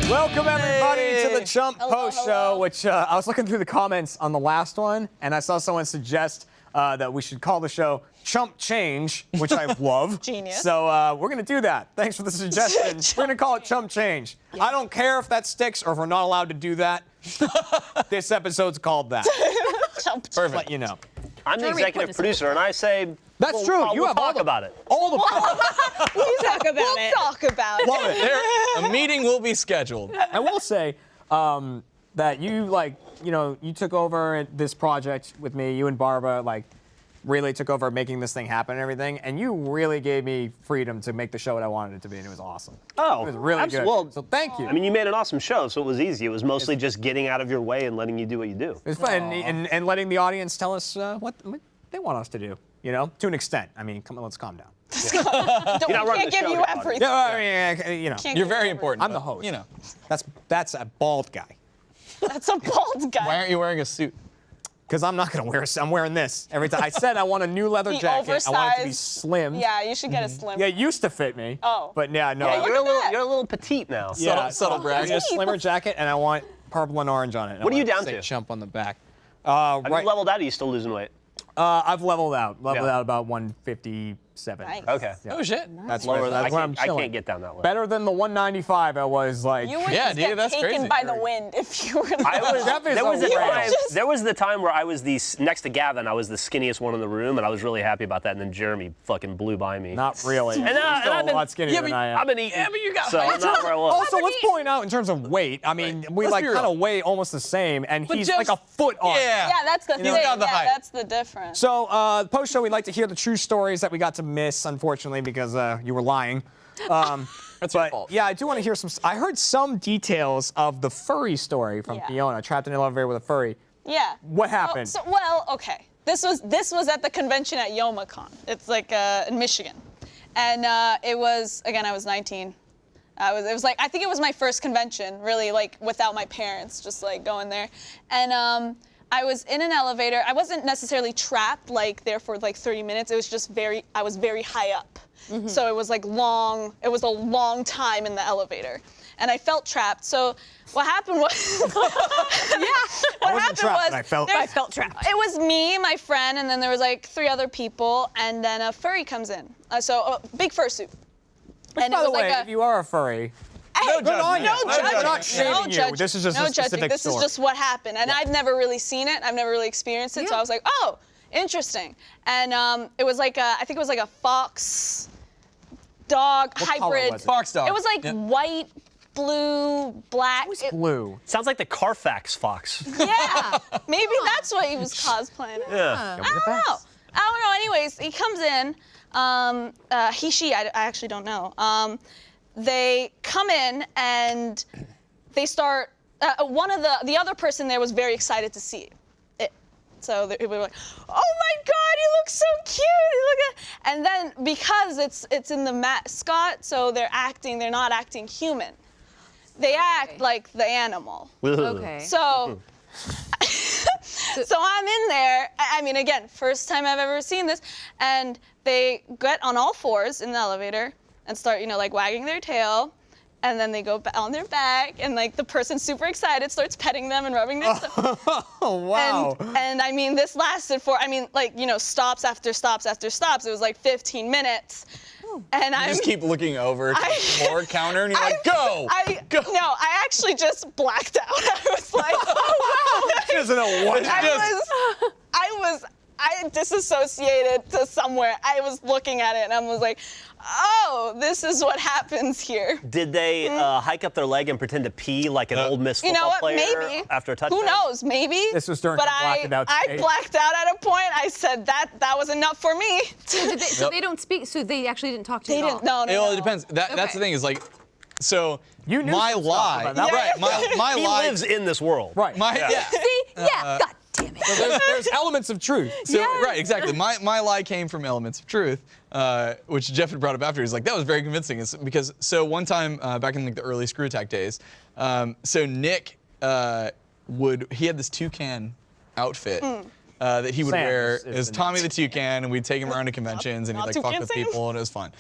Welcome, everybody, to the Chump Post Show, which I was looking through the comments on the last one, and I saw someone suggest that we should call the show Chump Change, which I love. Genius. So we're going to do that. Thanks for the suggestion. We're going to call it Chump Change. Yeah. I don't care if that sticks or if we're not allowed to do that. This episode's called that. Chump. Perfect. Let you know. I'm the executive producer, and I say, that's true. We'll talk about it. All the We'll talk about it. We'll talk about it. Love it. A meeting will be scheduled. I will say that you took over this project with me. You and Barbara, really took over making this thing happen and everything. And you really gave me freedom to make the show what I wanted it to be, and it was awesome. Oh, it was really good. Well, so thank you. I mean, you made an awesome show, so it was easy. It was mostly just getting out of your way and letting you do what you do. It was fun, and letting the audience tell us what they want us to do. You know, to an extent. I mean, let's calm down. You're not running can't give you everything. Yeah, I mean, You're very important. I'm the host. You know. That's a bald guy. That's a bald guy. Why aren't you wearing a suit? Because I'm not going to wear a suit. I'm wearing this every time. I said I want a new leather jacket. Oversized. I want it to be slim. Yeah, you should get a slim. Yeah, it used to fit me. Oh. But yeah, no. Yeah, you're a little petite now. Yeah, subtle brag. I need a slimmer jacket, and I want purple and orange on it. What are you down to? Chump on the back. Have you leveled out, or are you still losing weight? I've leveled out. Leveled out about 157. Nice. Okay. Oh, shit. That's Lower where, than that's where I'm I chilling. can't get down that low. Better than the 195 I was like. You would Yeah, just dude, get that's taken crazy. by the wind if you were There was the time where I was next to Gavin. I was the skinniest one in the room, and I was really happy about that. And then Jeremy fucking blew by me. Not really. And Still I've a been- lot skinnier than I am. I've been eating. Yeah, but you got so I'm not where I was. Also, let's point out in terms of weight. I mean, we Let's be kind real. of weigh almost the same, and But he's Jeff's- like a foot on. Yeah. Yeah, that's the thing. got the height. That's the difference. So, post show, we'd like to hear the true stories that we got to miss, unfortunately, because you were lying. That's your fault. Yeah, I do want to hear some. I heard some details of the furry story from Fiona, trapped in an elevator with a furry. Yeah. What happened? Okay. This was at the convention at YomaCon. It's in Michigan, and it was I was 19. It was I think it was my first convention, really, without my parents, just going there, and I was in an elevator. I wasn't necessarily trapped there for 30 minutes. It was just I was very high up. Mm-hmm. So it was long. It was a long time in the elevator, and I felt trapped. So what happened was, I wasn't trapped, but I felt trapped. It was me, my friend, and then there was 3 other people, and then a furry comes in. So a big fursuit. And By it the was way, if you are a furry, Hey, good on you. no judging. We're not shaming No you. judging. This is just no a specific judging. This story. is just what happened, and I've never really seen it. I've never really experienced it. So I was like, oh, interesting. And it was I think it was a fox dog What color hybrid. was it? Fox dog. It was white, blue, black. It's blue. Sounds like the Carfax fox. Yeah, maybe that's what he was cosplaying. Yeah. I don't know. Anyways, he comes in. He, she, I actually don't know. They come in and they start. One of the other person there was very excited to see it. So they were like, "Oh my God, he looks so cute!" And then because it's in the mascot, so they're not acting human. They act like the animal. Okay. So I'm in there. I mean, again, first time I've ever seen this. And they get on all fours in the elevator and start, wagging their tail. And then they go on their back, and the person super excited starts petting them and rubbing their stuff. Oh, wow. And I mean, this lasted for, stops after stops after stops. It was 15 minutes. And I just keep looking over to the more counter, and you're like, go! Go! No, I actually just blacked out. I was like, oh wow! She doesn't know what happened. I disassociated to somewhere. I was looking at it and I was like, oh, this is what happens here. Did they hike up their leg and pretend to pee like an old Miss football player Maybe. after a touchdown? Who knows? Maybe. This was during but her blacking out I stage. blacked out at a point. I said that was enough for me. So they don't speak. So they actually didn't talk to you. They didn't. No. Well, it depends. That's the thing is so You knew my some stuff lie. about that. Right. My He lie. lives in this world. Right. Yeah. See? Yeah. God damn it. So there's elements of truth. So, right, exactly. My lie came from elements of truth, which Jeff had brought up after. He's like, that was very convincing. It's because one time back in the early Screw Attack days, so Nick he had this toucan outfit that he would Sam wear is as the Tommy the Toucan, and we'd take him around to conventions, and he'd Not fuck Toucan with Sam. people, and it was fun.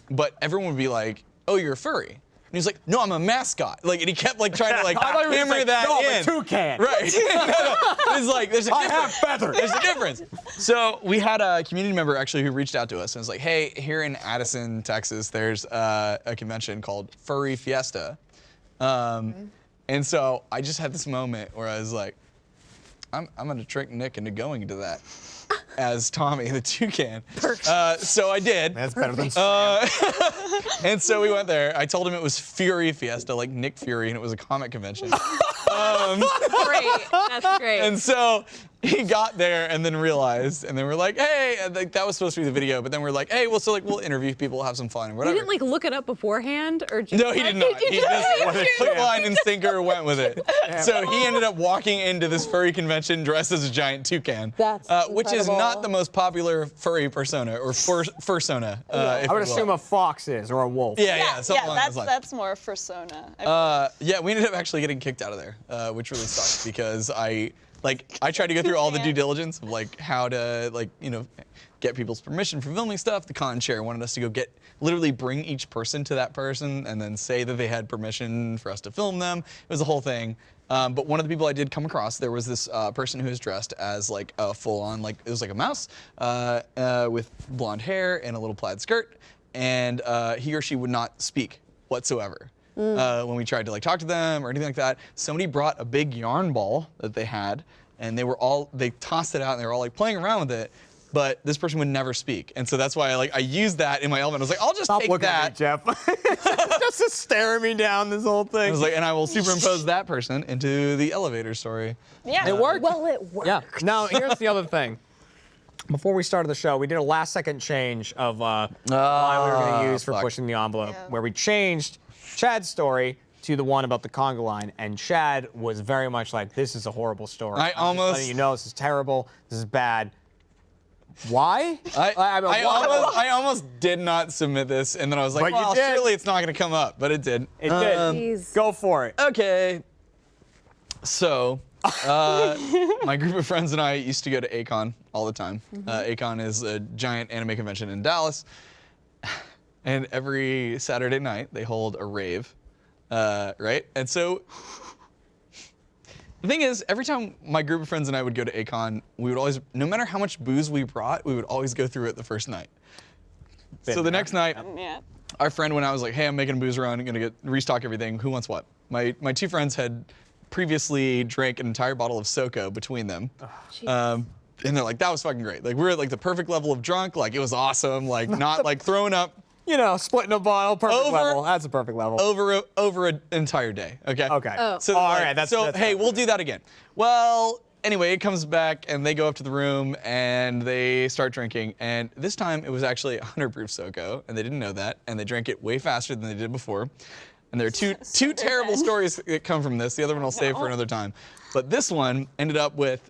But everyone would be like, "Oh, you're a furry," he was like, no, I'm a mascot. Like, and he kept like trying to like I thought you were hammer like, that no, I'm in. a toucan. Right. It's like, there's a I difference. have feathers. There's a difference. So we had a community member actually who reached out to us and was like, hey, here in Addison, Texas, there's a convention called Furry Fiesta. And so I just had this moment where I was like, I'm gonna trick Nick into going to that as Tommy the toucan. So I did. That's better than And so we went there. I told him it was Fury Fiesta, like Nick Fury, and it was a comic convention. Great. That's great. And so he got there and then realized, and then we're like, hey, and like, that was supposed to be the video, but then we're like, hey, well, so like we'll interview people, have some fun, and You whatever. didn't like look it up beforehand, or just No, he did not. He just hook, line, and sinker went with it. So he ended up walking into this furry convention dressed as a giant toucan, That's which is incredible. not the most popular furry persona or fursona. I would assume a fox is or a wolf. Yeah, something along those lines. that's more persona. Yeah, we ended up actually getting kicked out of there, which really sucked because I tried to go through all the due diligence of like how to get people's permission for filming stuff. The con chair wanted us to go literally bring each person to that person and then say that they had permission for us to film them. It was a whole thing. But one of the people I did come across, there was this person who was dressed as like a full-on, like it was like a mouse with blonde hair and a little plaid skirt, and he or she would not speak whatsoever. When we tried to like talk to them or anything like that. Somebody brought a big yarn ball that they had, and they tossed it out and they were all like playing around with it, but this person would never speak. And so that's why I used that in my element. I was like, I'll just Stop take looking that. at me, Jeff. Just staring me down this whole thing. I was like, and I will superimpose that person into the elevator story. Yeah. It worked. Well, it worked. Yeah. Now, here's the other thing. Before we started the show, we did a last-second change of line we were going to use for fuck. pushing the envelope, Yeah. where we changed Chad's story to the one about the Conga line, and Chad was very much like, this is a horrible story. I I'm just almost- letting you know, this is terrible, this is bad. Why? I almost did not submit this, and then I was like, But you well, did. surely it's not going to come up, but it did. It did. Jeez. Go for it. Okay. So, my group of friends and I used to go to Acon all the time. Acon is a giant anime convention in Dallas. And every Saturday night, they hold a rave, right? And so, the thing is, every time my group of friends and I would go to Acon, we would always, no matter how much booze we brought, we would always go through it the first night. So the next night, Yeah. our friend went out, was like, hey, I'm making a booze run, I'm gonna restock everything, who wants what? My two friends had previously drank an entire bottle of Soko between them. And they're like, that was fucking great. Like, we were at like the perfect level of drunk, like it was awesome, like not like throwing up You know, splitting a bottle, perfect Over- level. That's a perfect level. over an entire day, okay? Okay. Oh. So, all like, right, that's so that's hey, fine. we'll do that again. Well, anyway, it comes back and they go up to the room and they start drinking. And this time it was actually 100 proof Soko, and they didn't know that, and they drank it way faster than they did before. And there are two terrible stories that come from this. The other one I'll save for another time. But this one ended up with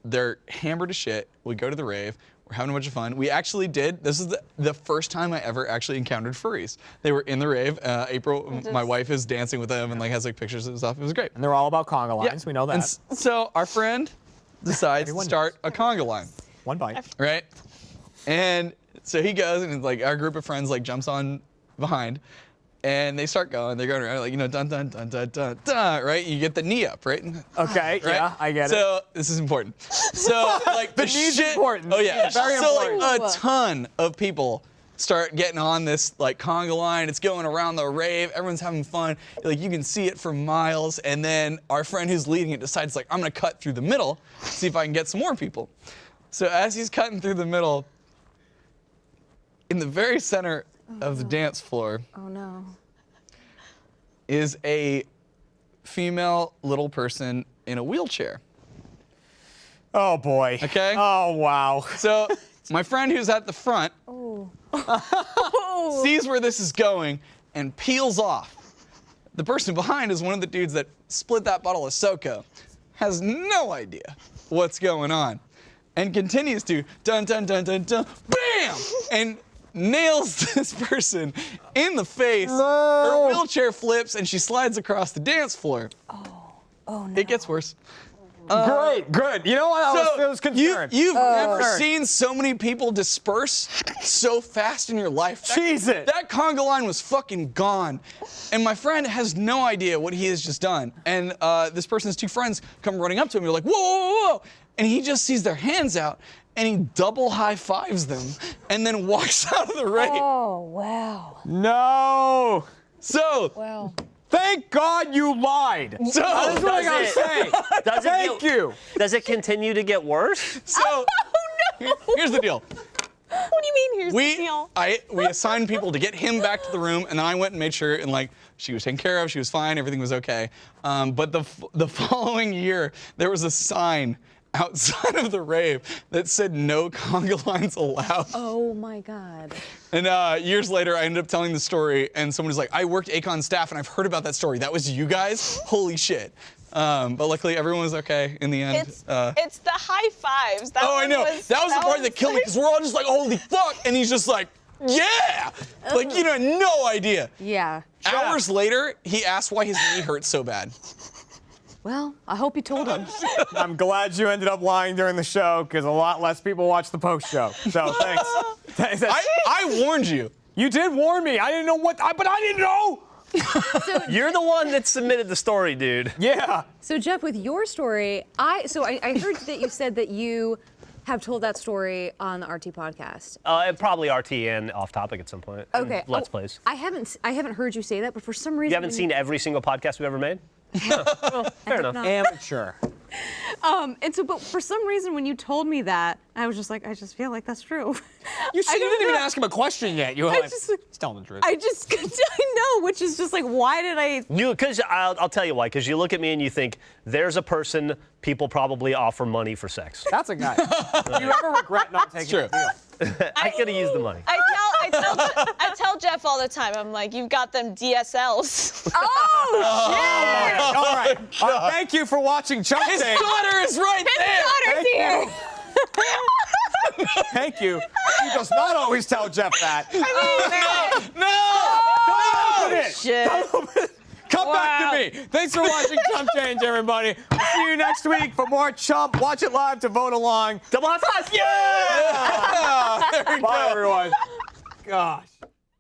they're hammered to shit. We go to the rave. We're having a bunch of fun. We actually did. This is the first time I ever actually encountered furries. They were in the rave. April, my wife, is dancing with them and like has like pictures and stuff. It was great. And they're all about Conga lines. We know that. And so our friend decides to Everyone start a conga line, One bite. right? And so he goes, and like our group of friends like jumps on behind, and they start going. They're going around like, you know, dun dun dun dun dun dun, right? You get the knee up, right? Okay, Right? yeah, I get it. So this is important. So like The the knee's shit, important. Oh yeah, Very so important. like a ton of people start getting on this like conga line. It's going around the rave. Everyone's having fun. Like you can see it for miles. And then our friend who's leading it decides like, I'm gonna cut through the middle, see if I can get some more people. So as he's cutting through the middle, in the very center of the dance floor Oh no. is a female little person in a wheelchair. Oh boy. Okay. Oh wow. So my friend who's at the front sees where this is going and peels off. The person behind is one of the dudes that split that bottle of Soko, has no idea what's going on, and continues to dun dun dun dun dun, bam, and nails this person in the face. No. Her wheelchair flips and she slides across the dance floor. Oh no. It gets worse. Great, good. You know what? I was concerned. You've never seen so many people disperse so fast in your life. Jesus. That conga line was fucking gone. And my friend has no idea what he has just done. And this person's two friends come running up to him. They're like, whoa, whoa, whoa, whoa. And he just sees their hands out and he double high fives them and then walks out of the rave. Oh, wow. No. So, Wow. Thank God you lied. so, That's what I gotta say. Does it Thank you. Does it continue to get worse? so here's the deal. What do you mean? Here's the deal. We assigned people to get him back to the room, and then I went and made sure, and like she was taken care of, she was fine, everything was okay. But the following year, there was a sign outside of the rave that said no conga lines allowed. Oh my God. And years later, I ended up telling the story, and someone was like, "I worked Acon staff, and I've heard about that story. That was you guys? Holy shit!" But luckily, everyone was okay in the end. It's the high fives. That Oh, I one know. That was the part that killed me because we're all just like, holy fuck. And he's just like, yeah. Like, you had no idea. Yeah. Hours later, he asked why his knee hurt so bad. Well, I hope you told him. I'm glad you ended up lying during the show because a lot less people watch the post show. So thanks. I warned you. You did warn me. I didn't know but I didn't know. You're the one that submitted the story, dude. Yeah. So Jeff, with your story, I heard that you said that you have told that story on the RT podcast. Probably RT and off topic at some point. Okay. Let's Plays. I haven't heard you say that, but for some reason You haven't seen every single podcast we've ever made? Well, fair enough. Amateur. And so, but for some reason, when you told me that, I was just like, I just feel like that's true. You I didn't don't even know. ask him a question yet. You were I like, just- he's telling the truth. I know, which is just like, why did I? Because I'll tell you why. Because you look at me and you think there's a person people probably offer money for sex. That's a guy. Do you ever regret not taking true. the deal? I could have used the money. I tell Jeff all the time. I'm like, you've got them DSLs. Oh shit! All right. Thank you for watching Chump His Day. daughter is right there. Daughter's here. Thank you. He does not always tell Jeff that. No! Don't open it. Shit. Don't open it. Come back to me. Thanks for watching Chump Change, everybody. We'll see you next week for more Chump. Watch it live to vote along. Double high five! Yeah! Bye, everyone. Gosh.